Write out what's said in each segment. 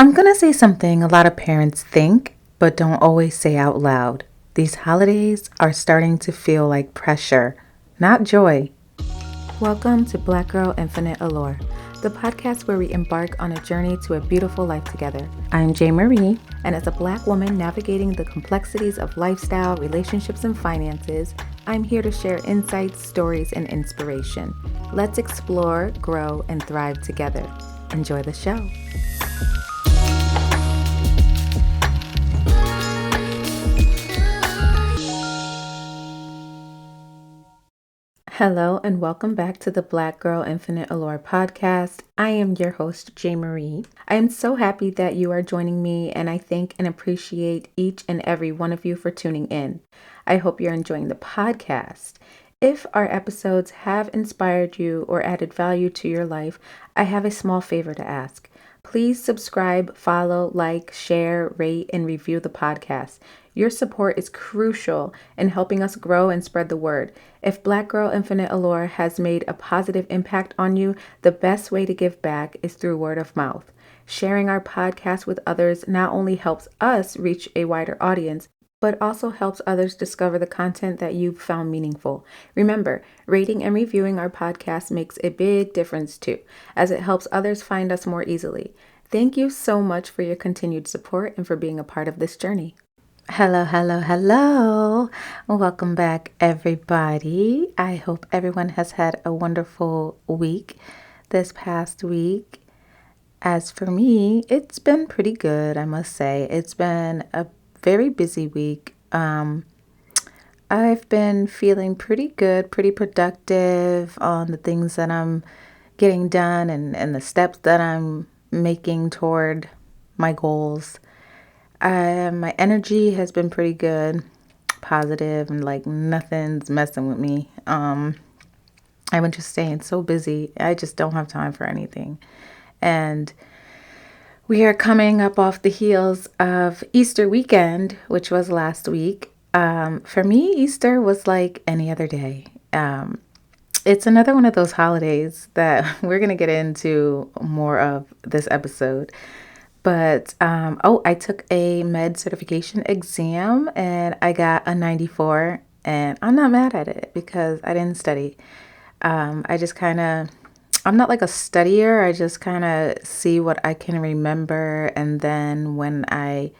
I'm going to say something a lot of parents think, but don't always say out loud. These holidays are starting to feel like pressure, not joy. Welcome to Black Girl Infinite Allure, the podcast where we embark on a journey to a beautiful life together. I'm JaeMarie, and as a Black woman navigating the complexities of lifestyle, relationships, and finances, I'm here to share insights, stories, and inspiration. Let's explore, grow, and thrive together. Enjoy the show. Hello and welcome back to the Black Girl Infinite Allure podcast. I am your host, JaeMarie. I am so happy that you are joining me, and I thank and appreciate each and every one of you for tuning in. I hope you're enjoying the podcast. If our episodes have inspired you or added value to your life, I have a small favor to ask. Please subscribe, follow, like, share, rate, and review the podcast. Your support is crucial in helping us grow and spread the word. If Black Girl Infinite Allure has made a positive impact on you, the best way to give back is through word of mouth. Sharing our podcast with others not only helps us reach a wider audience, but also helps others discover the content that you've found meaningful. Remember, rating and reviewing our podcast makes a big difference too, as it helps others find us more easily. Thank you so much for your continued support and for being a part of this journey. Hello, hello, hello. Welcome back, everybody. I hope everyone has had a wonderful week this past week. As for me, it's been pretty good, I must say. It's been a very busy week. I've been feeling pretty good, pretty productive on the things that I'm getting done and the steps that I'm making toward my goals. My energy has been pretty good, positive, and like nothing's messing with me. I've been just staying so busy. I just don't have time for anything. And we are coming up off the heels of Easter weekend, which was last week. For me, Easter was like any other day. It's another one of those holidays that we're going to get into more of this episode. But, I took a med certification exam and I got a 94, and I'm not mad at it because I didn't study. I'm not like a studier. I just kind of see what I can remember. And then when I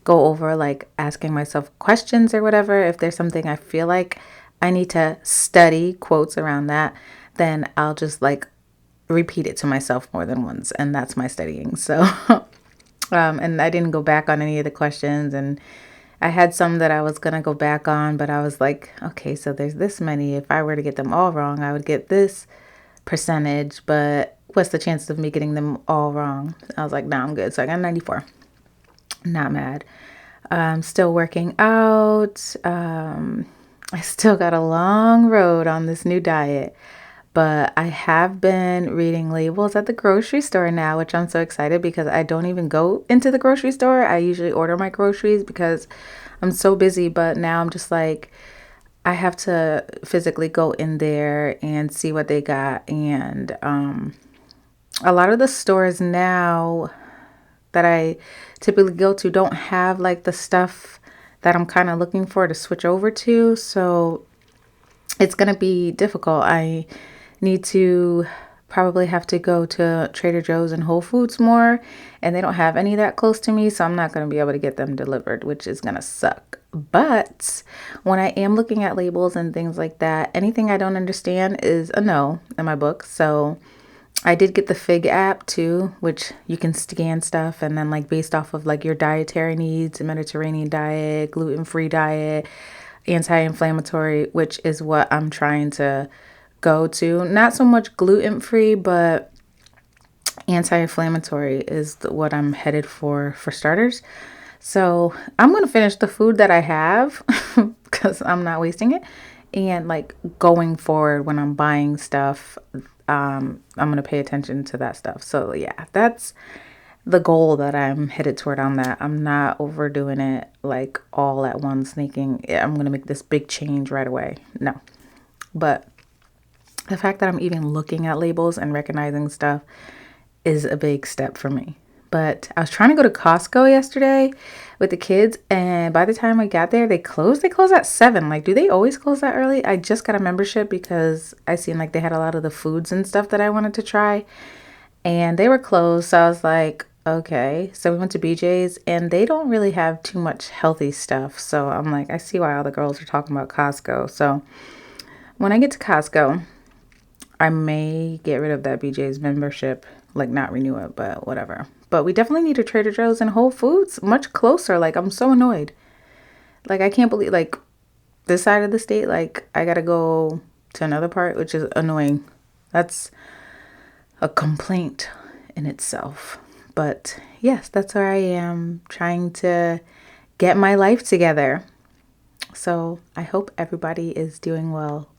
go over like asking myself questions or whatever, if there's something I feel like I need to study, quotes around that, then I'll just like repeat it to myself more than once. And that's my studying. So, and I didn't go back on any of the questions, and I had some that I was going to go back on, but I was like, okay, so there's this many. If I were to get them all wrong, I would get this percentage, but what's the chances of me getting them all wrong? I was like, nah, I'm good. So I got 94. Not mad. I'm still working out. I still got a long road on this new diet, but I have been reading labels at the grocery store now, which I'm so excited because I don't even go into the grocery store. I usually order my groceries because I'm so busy, but now I'm just like, I have to physically go in there and see what they got. And a lot of the stores now that I typically go to don't have like the stuff that I'm kind of looking for to switch over to. So it's going to be difficult. I need to probably have to go to Trader Joe's and Whole Foods more, and they don't have any that close to me, so I'm not going to be able to get them delivered, which is going to suck. But when I am looking at labels and things like that, anything I don't understand is a no in my book. So I did get the Fig app too, which you can scan stuff and then like based off of like your dietary needs, a Mediterranean diet, gluten-free diet, anti-inflammatory, which is what I'm trying to go to. Not so much gluten-free, but anti-inflammatory is what I'm headed for starters. So I'm going to finish the food that I have because I'm not wasting it. And like going forward when I'm buying stuff, I'm going to pay attention to that stuff. So yeah, that's the goal that I'm headed toward on that. I'm not overdoing it like all at once, thinking I'm going to make this big change right away. No. But the fact that I'm even looking at labels and recognizing stuff is a big step for me. But I was trying to go to Costco yesterday with the kids, and by the time I got there, they closed. They close at 7. Like, do they always close that early? I just got a membership because I seen like they had a lot of the foods and stuff that I wanted to try, and they were closed. So I was like, okay. So we went to BJ's, and they don't really have too much healthy stuff. So I'm like, I see why all the girls are talking about Costco. So when I get to Costco, I may get rid of that BJ's membership, like not renew it, but whatever. But we definitely need a Trader Joe's and Whole Foods much closer. Like, I'm so annoyed. Like, I can't believe, like, this side of the state, like, I gotta go to another part, which is annoying. That's a complaint in itself. But yes, that's where I am, trying to get my life together. So I hope everybody is doing well.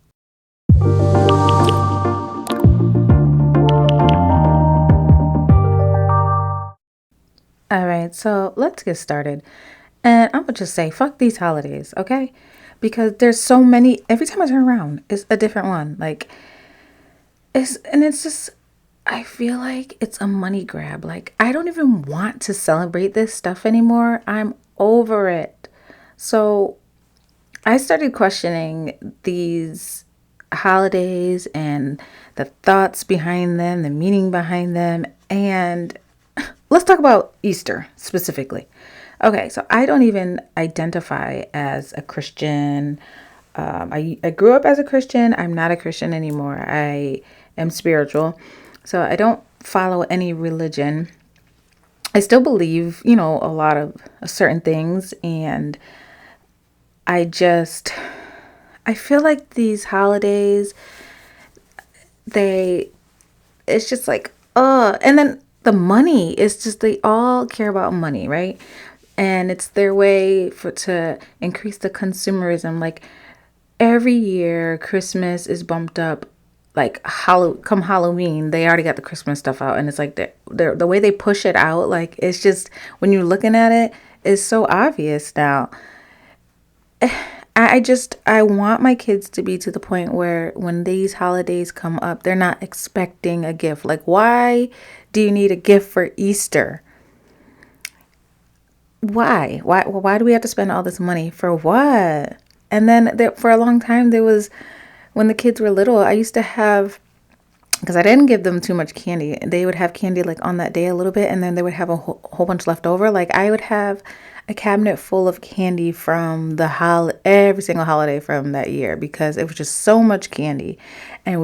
All right, so let's get started. And I'm gonna just say, fuck these holidays, okay? Because there's so many. Every time I turn around, it's a different one. Like, it's just, I feel like it's a money grab. Like, I don't even want to celebrate this stuff anymore. I'm over it. So I started questioning these holidays and the thoughts behind them, the meaning behind them, and let's talk about Easter specifically. Okay, so I don't even identify as a Christian. I grew up as a Christian. I'm not a Christian anymore. I am spiritual. So I don't follow any religion. I still believe, a lot of certain things. And I just, I feel like these holidays, it's just like, and then the money is just, they all care about money, right? And it's their way to increase the consumerism. Like, every year Christmas is bumped up. Like, come Halloween, they already got the Christmas stuff out, and it's like the way they push it out, like, it's just, when you're looking at it, it's so obvious now. I want my kids to be to the point where when these holidays come up, they're not expecting a gift. Like, why do you need a gift for Easter? Why do we have to spend all this money for what? And then for a long time, there was, when the kids were little, I used to have, because I didn't give them too much candy. They would have candy like on that day a little bit, and then they would have a whole bunch left over. Like, I would have a cabinet full of candy from every single holiday from that year, because it was just so much candy, and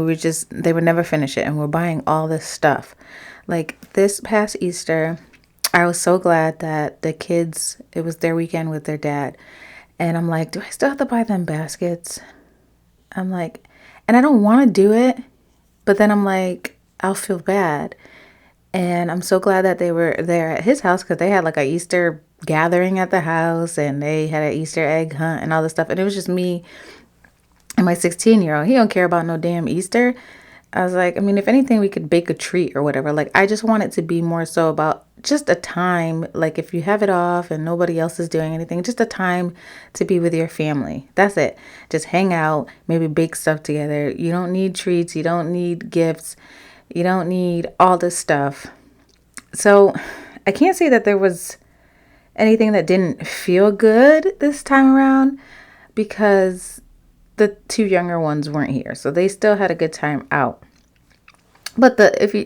they would never finish it, and we're buying all this stuff. Like, this past Easter, I was so glad that the kids, it was their weekend with their dad. And I'm like, do I still have to buy them baskets? I'm like, and I don't want to do it, but then I'm like, I'll feel bad. And I'm so glad that they were there at his house, because they had like a Easter gathering at the house, and they had an Easter egg hunt and all this stuff. And it was just me and my 16-year-old. He don't care about no damn Easter. I was like, I mean, if anything, we could bake a treat or whatever. Like, I just want it to be more so about just a time. Like, if you have it off and nobody else is doing anything, just a time to be with your family. That's it. Just hang out, maybe bake stuff together. You don't need treats. You don't need gifts. You don't need all this stuff. So I can't say that there was anything that didn't feel good this time around, because the two younger ones weren't here, so they still had a good time out. But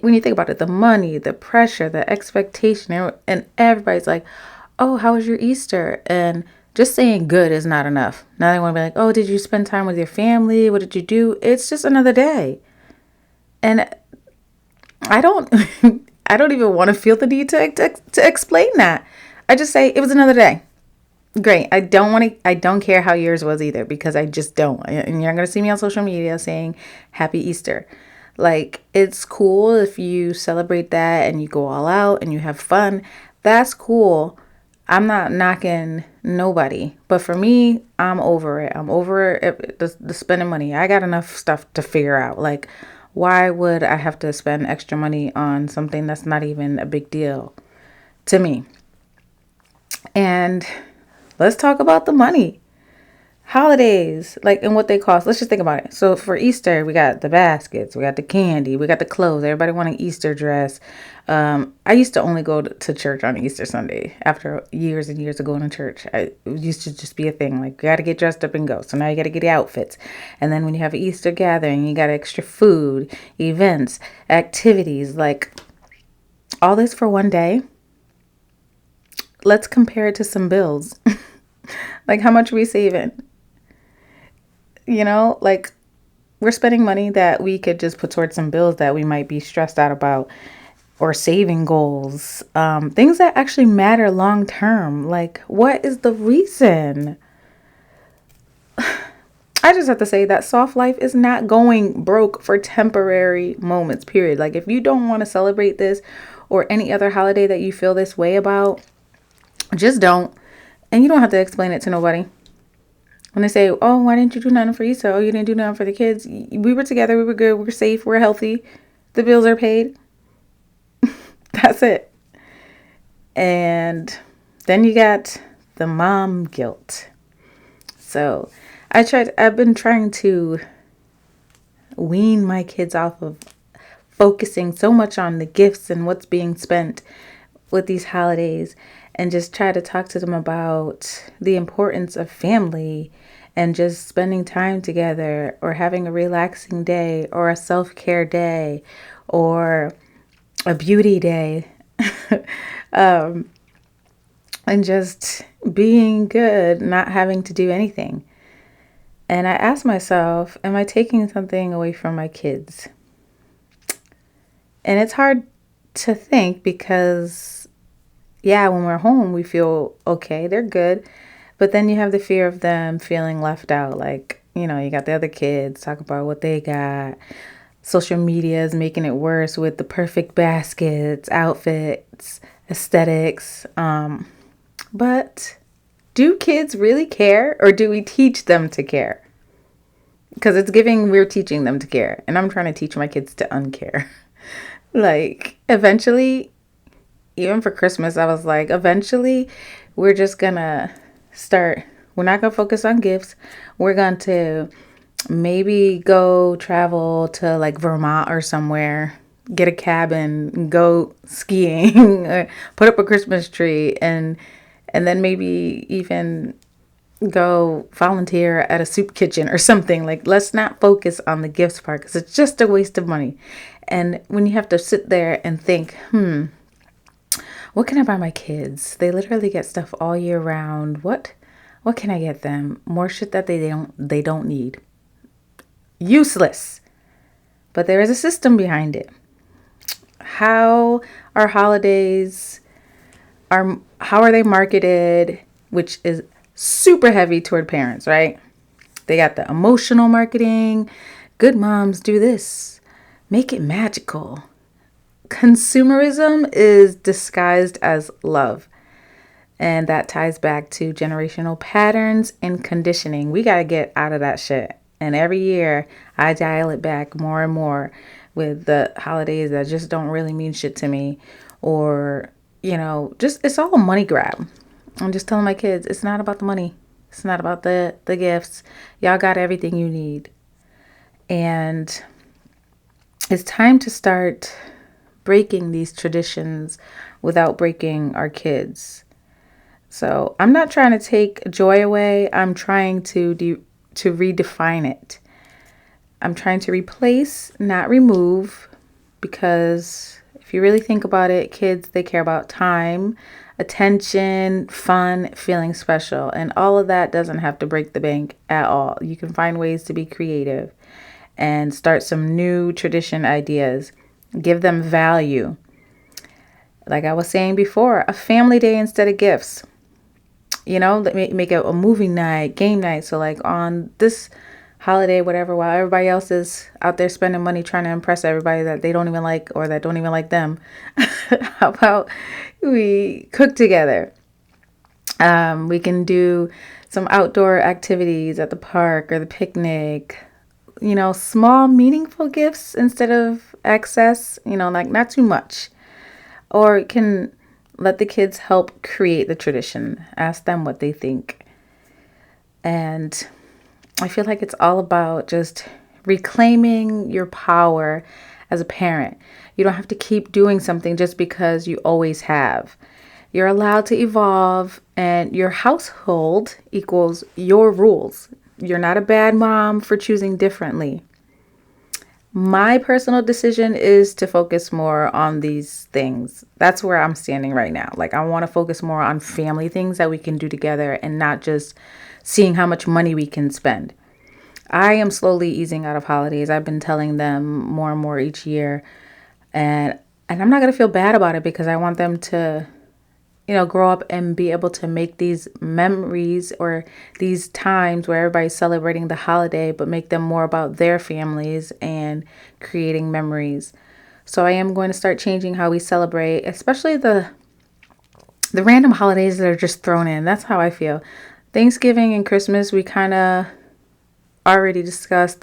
when you think about it, the money, the pressure, the expectation, and everybody's like, "Oh, how was your Easter?" And just saying good is not enough. Now they want to be like, "Oh, did you spend time with your family? What did you do?" It's just another day, and I don't, I don't even want to feel the need to explain that. I just say it was another day. Great. I don't care how yours was either, because I just don't. And you're not going to see me on social media saying Happy Easter. Like, it's cool if you celebrate that and you go all out and you have fun. That's cool. I'm not knocking nobody. But for me, I'm over it. I'm over the spending money. I got enough stuff to figure out. Like, why would I have to spend extra money on something that's not even a big deal to me? And let's talk about the money. Holidays, like, and what they cost. Let's just think about it. So for Easter, we got the baskets, we got the candy, we got the clothes. Everybody want an Easter dress. I used to only go to church on Easter Sunday after years and years of going to church. It used to just be a thing. Like, you got to get dressed up and go. So now you got to get the outfits. And then when you have an Easter gathering, you got extra food, events, activities, like all this for one day. Let's compare it to some bills. Like, how much are we saving? Like, we're spending money that we could just put towards some bills that we might be stressed out about, or saving goals, things that actually matter long term. Like, what is the reason? I just have to say that soft life is not going broke for temporary moments, period. Like, if you don't want to celebrate this or any other holiday that you feel this way about, just don't. And you don't have to explain it to nobody. When they say, oh, why didn't you do nothing for Easter? Oh, you didn't do nothing for the kids. We were together. We were good. We were safe. We're healthy. The bills are paid. That's it. And then you got the mom guilt. So I've been trying to wean my kids off of focusing so much on the gifts and what's being spent with these holidays, and just try to talk to them about the importance of family and just spending time together, or having a relaxing day, or a self-care day, or a beauty day. um, and just being good, not having to do anything. And I asked myself, am I taking something away from my kids? And it's hard to think because, yeah, when we're home, we feel okay, they're good. But then you have the fear of them feeling left out. Like, you got the other kids talk about what they got. Social media is making it worse with the perfect baskets, outfits, aesthetics. But do kids really care, or do we teach them to care? Because it's giving we're teaching them to care. And I'm trying to teach my kids to uncare. Like, eventually, even for Christmas, I was like, eventually, we're just gonna we're not gonna focus on gifts. We're going to maybe go travel to like Vermont or somewhere, get a cabin, go skiing, or put up a Christmas tree, and then maybe even go volunteer at a soup kitchen or something. Like, let's not focus on the gifts part, because it's just a waste of money. And when you have to sit there and think, what can I buy my kids? They literally get stuff all year round. What can I get them? More shit that they don't need. Useless. But there is a system behind it. How are holidays how are they marketed, which is super heavy toward parents, right? They got the emotional marketing. Good moms do this. Make it magical. Consumerism is disguised as love. And that ties back to generational patterns and conditioning. We got to get out of that shit. And every year I dial it back more and more with the holidays that just don't really mean shit to me. Or, just it's all a money grab. I'm just telling my kids, it's not about the money. It's not about the gifts. Y'all got everything you need. And it's time to start breaking these traditions without breaking our kids. So I'm not trying to take joy away. I'm trying to redefine it. I'm trying to replace, not remove, because if you really think about it, kids, they care about time, attention, fun, feeling special. And all of that doesn't have to break the bank at all. You can find ways to be creative and start some new tradition ideas. Give them value. Like I was saying before, a family day instead of gifts. Make it a movie night, game night. So like on this holiday, whatever, while everybody else is out there spending money trying to impress everybody that they don't even like, or that don't even like them, how about we cook together? We can do some outdoor activities at the park or the picnic. Small, meaningful gifts instead of excess, like not too much. Or you can let the kids help create the tradition. Ask them what they think. And I feel like it's all about just reclaiming your power as a parent. You don't have to keep doing something just because you always have. You're allowed to evolve, and your household equals your rules. You're not a bad mom for choosing differently. My personal decision is to focus more on these things. That's where I'm standing right now. Like, I want to focus more on family things that we can do together and not just seeing how much money we can spend. I am slowly easing out of holidays. I've been telling them more and more each year, and I'm not going to feel bad about it because I want them to grow up and be able to make these memories or these times where everybody's celebrating the holiday, but make them more about their families and creating memories. So I am going to start changing how we celebrate, especially the random holidays that are just thrown in. That's how I feel. Thanksgiving and Christmas, we kind of already discussed.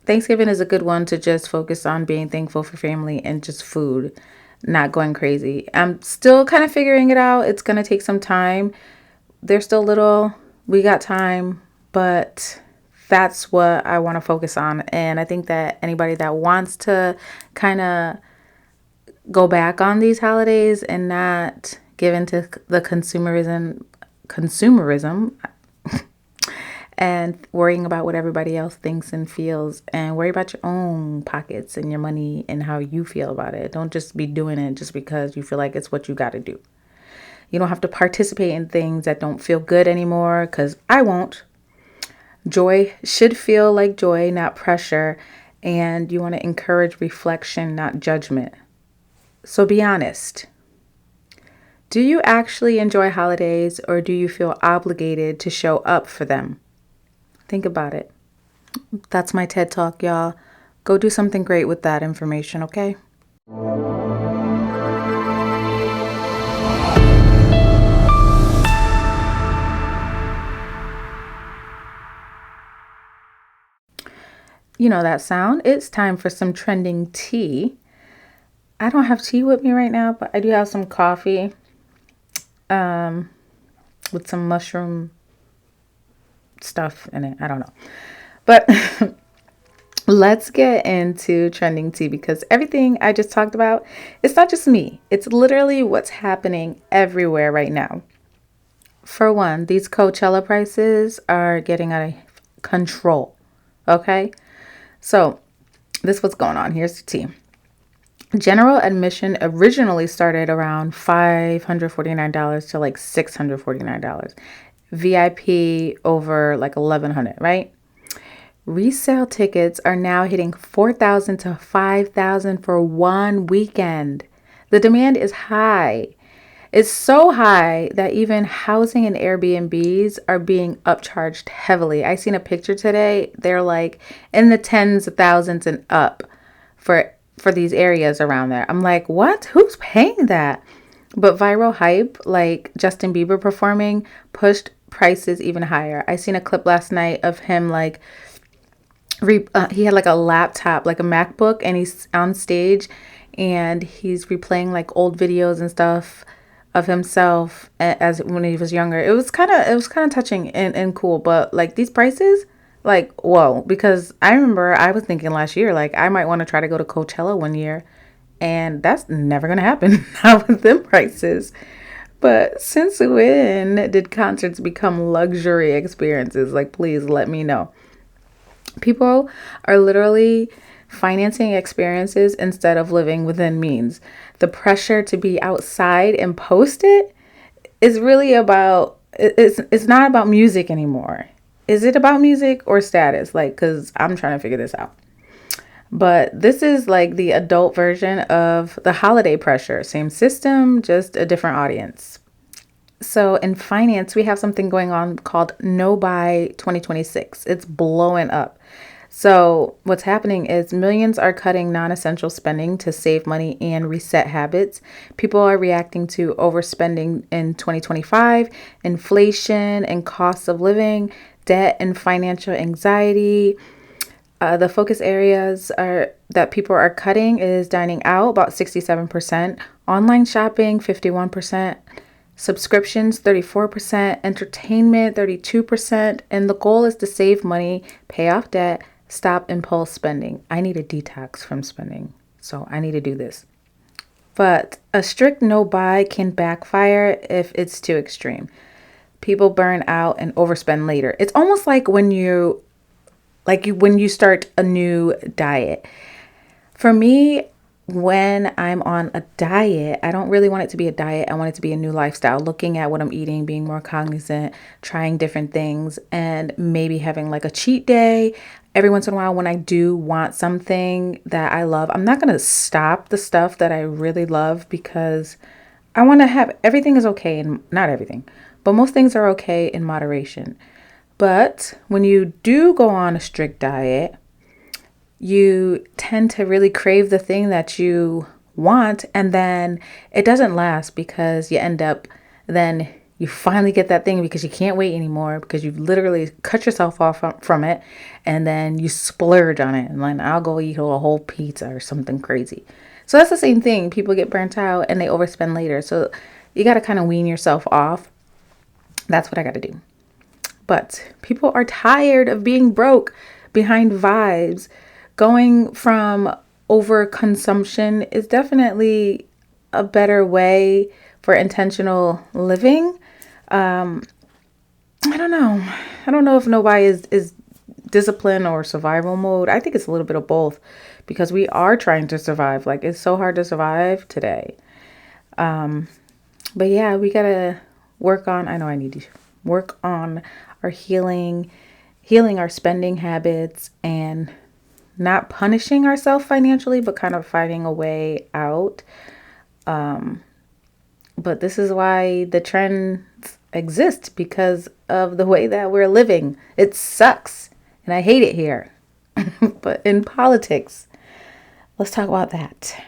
Thanksgiving is a good one to just focus on being thankful for family and just food, not going crazy. I'm still kind of figuring it out. It's going to take some time. They're still little. We got time, but that's what I want to focus on. And I think that anybody that wants to kind of go back on these holidays and not give into the consumerism and worrying about what everybody else thinks and feels, and worry about your own pockets and your money and how you feel about it. Don't just be doing it just because you feel like it's what you got to do. You don't have to participate in things that don't feel good anymore, because I won't. Joy should feel like joy, not pressure. And you want to encourage reflection, not judgment. So be honest. Do you actually enjoy holidays, or do you feel obligated to show up for them? Think about it. That's my TED Talk, y'all. Go do something great with that information, okay? You know that sound? It's time for some trending tea. I don't have tea with me right now, but I do have some coffee with some mushroom stuff in it. I don't know. But let's get into trending tea, because everything I just talked about, it's not just me. It's literally what's happening everywhere right now. For one, these Coachella prices are getting out of control. Okay? So this what's going on. Here's the tea. General admission originally started around $549 to like $649. VIP over like $1,100, right? Resale tickets are now hitting $4,000 to $5,000 for one weekend. The demand is high. It's so high that even housing and Airbnbs are being upcharged heavily. I seen a picture today. They're like in the tens of thousands and up for these areas around there. I'm like, what? Who's paying that? But viral hype, like Justin Bieber performing, pushed prices even higher. I seen a clip last night of him like he had like a laptop, like a MacBook, and he's on stage and he's replaying like old videos and stuff of himself as when he was younger. It was kind of touching and cool, but like these prices, like, whoa, because I remember I was thinking last year, like I might want to try to go to Coachella one year, and that's never going to happen now with them prices. But since when did concerts become luxury experiences? Like, please let me know. People are literally financing experiences instead of living within means. The pressure to be outside and post it is really about, it's not about music anymore. Is it about music or status? Like, because I'm trying to figure this out. But this is like the adult version of the holiday pressure. Same system, just a different audience. So in finance, we have something going on called No Buy 2026. It's blowing up. So what's happening is millions are cutting non-essential spending to save money and reset habits. People are reacting to overspending in 2025, inflation and costs of living, debt and financial anxiety. The focus areas are that people are cutting is dining out, about 67%, online shopping, 51%, subscriptions 34%, entertainment 32%, and the goal is to save money, pay off debt, stop impulse spending. I need a detox from spending, so I need to do this. But a strict no buy can backfire if it's too extreme. People burn out and overspend later. It's almost like when you start a new diet. For me, when I'm on a diet, I don't really want it to be a diet. I want it to be a new lifestyle, looking at what I'm eating, being more cognizant, trying different things, and maybe having like a cheat day every once in a while when I do want something that I love. I'm not going to stop the stuff that I really love because I want to have everything is okay, and not everything, but most things are okay in moderation. But when you do go on a strict diet, you tend to really crave the thing that you want, and then it doesn't last because you end up, then you finally get that thing because you can't wait anymore because you've literally cut yourself off from it, and then you splurge on it, and then I'll go eat a whole pizza or something crazy. So that's the same thing. People get burnt out and they overspend later. So you got to kind of wean yourself off. That's what I got to do. But people are tired of being broke behind vibes. Going from overconsumption is definitely a better way for intentional living. I don't know. I don't know if nobody is discipline or survival mode. I think it's a little bit of both because we are trying to survive. Like, it's so hard to survive today. But yeah, we got to I know I need to work on our healing our spending habits, and not punishing ourselves financially, but kind of finding a way out. But this is why the trends exist, because of the way that we're living. It sucks, and I hate it here. But in politics, let's talk about that.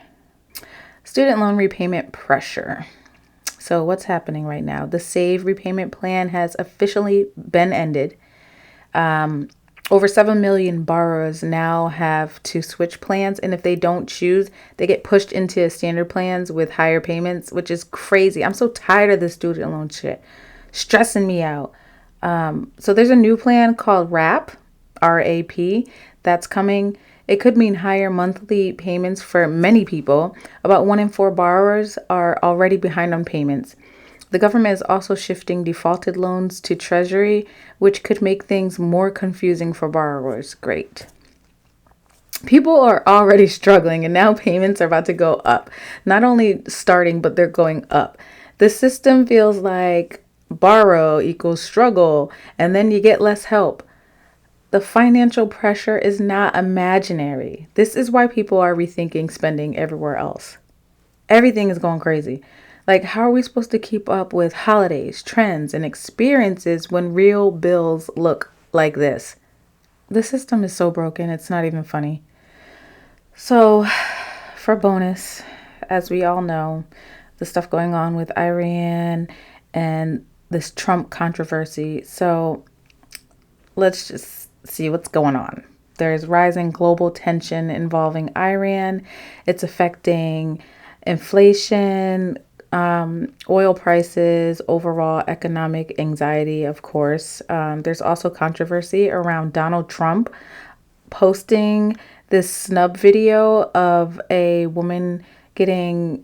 Student loan repayment pressure. So what's happening right now? The SAVE repayment plan has officially been ended. Over 7 million borrowers now have to switch plans, and if they don't choose, they get pushed into standard plans with higher payments, which is crazy. I'm so tired of this student loan shit. Stressing me out. So there's a new plan called RAP, RAP, that's coming. It could mean higher monthly payments for many people. About 1 in 4 borrowers are already behind on payments. The government is also shifting defaulted loans to Treasury, which could make things more confusing for borrowers. Great. People are already struggling, and now payments are about to go up. Not only starting, but they're going up. The system feels like borrow equals struggle, and then you get less help. The financial pressure is not imaginary. This is why people are rethinking spending everywhere else. Everything is going crazy. Like, how are we supposed to keep up with holidays, trends, and experiences when real bills look like this? The system is so broken, it's not even funny. So, for bonus, as we all know, the stuff going on with Iran and this Trump controversy. So, let's just see what's going on. There's rising global tension involving Iran. It's affecting inflation, oil prices, overall economic anxiety, of course. There's also controversy around Donald Trump posting this snub video of a woman getting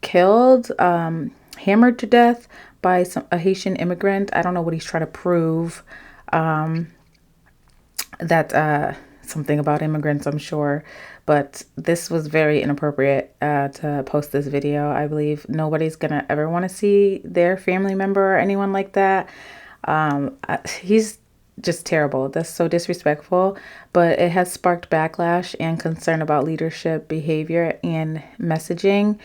killed, hammered to death by a Haitian immigrant. I don't know what he's trying to prove. That something about immigrants, I'm sure. But this was very inappropriate to post this video. I believe nobody's going to ever want to see their family member or anyone like that. He's just terrible. That's so disrespectful. But it has sparked backlash and concern about leadership, behavior, and messaging.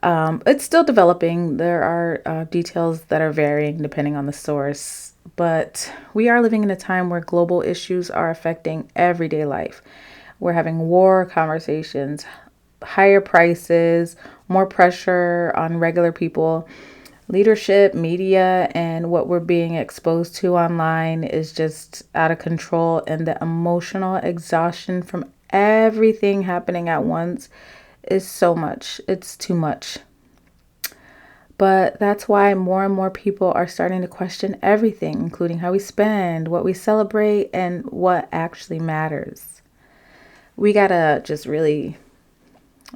It's still developing. There are details that are varying depending on the source. But we are living in a time where global issues are affecting everyday life. We're having war conversations, higher prices, more pressure on regular people. Leadership, media, and what we're being exposed to online is just out of control. And the emotional exhaustion from everything happening at once is so much. It's too much. But that's why more and more people are starting to question everything, including how we spend, what we celebrate, and what actually matters. We gotta just really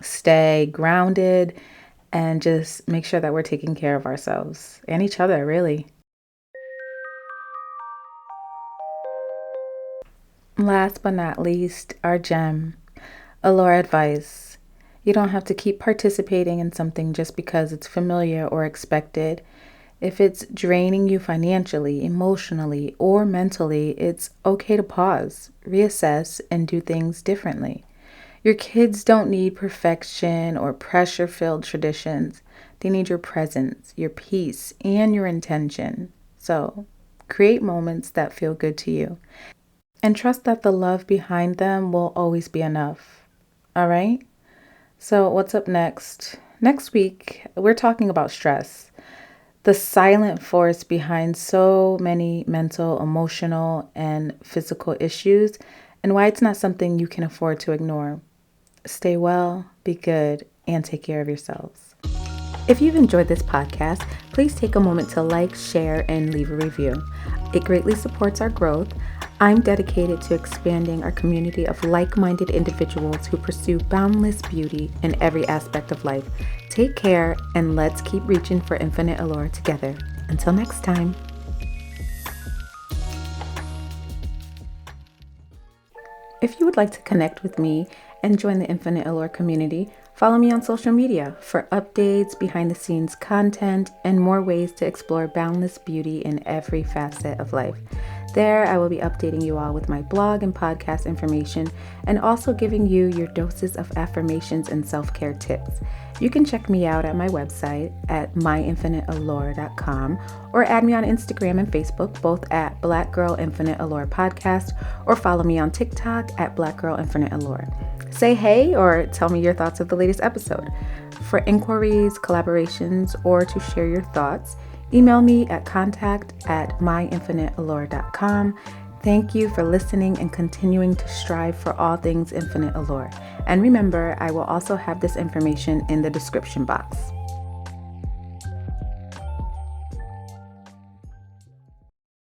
stay grounded and just make sure that we're taking care of ourselves and each other, really. Last but not least, our gem, Allure advice. You don't have to keep participating in something just because it's familiar or expected. If it's draining you financially, emotionally, or mentally, it's okay to pause, reassess, and do things differently. Your kids don't need perfection or pressure filled traditions. They need your presence, your peace, and your intention. So create moments that feel good to you and trust that the love behind them will always be enough. All right? So, what's up next? Next week, we're talking about stress, the silent force behind so many mental, emotional, and physical issues, and why it's not something you can afford to ignore. Stay well, be good, and take care of yourselves. If you've enjoyed this podcast, please take a moment to like, share, and leave a review. It greatly supports our growth. I'm dedicated to expanding our community of like-minded individuals who pursue boundless beauty in every aspect of life. Take care, and let's keep reaching for infinite allure together. Until next time. If you would like to connect with me and join the Infinite Allure community, follow me on social media for updates, behind the scenes content, and more ways to explore boundless beauty in every facet of life. There, I will be updating you all with my blog and podcast information and also giving you your doses of affirmations and self-care tips. You can check me out at my website at myinfiniteallure.com or add me on Instagram and Facebook, both at Black Girl Infinite Allure Podcast, or follow me on TikTok at Black Girl Infinite Allure. Say hey or tell me your thoughts of the latest episode. For inquiries, collaborations, or to share your thoughts, email me at contact@myinfiniteallure.com. Thank you for listening and continuing to strive for all things Infinite Allure. And remember, I will also have this information in the description box.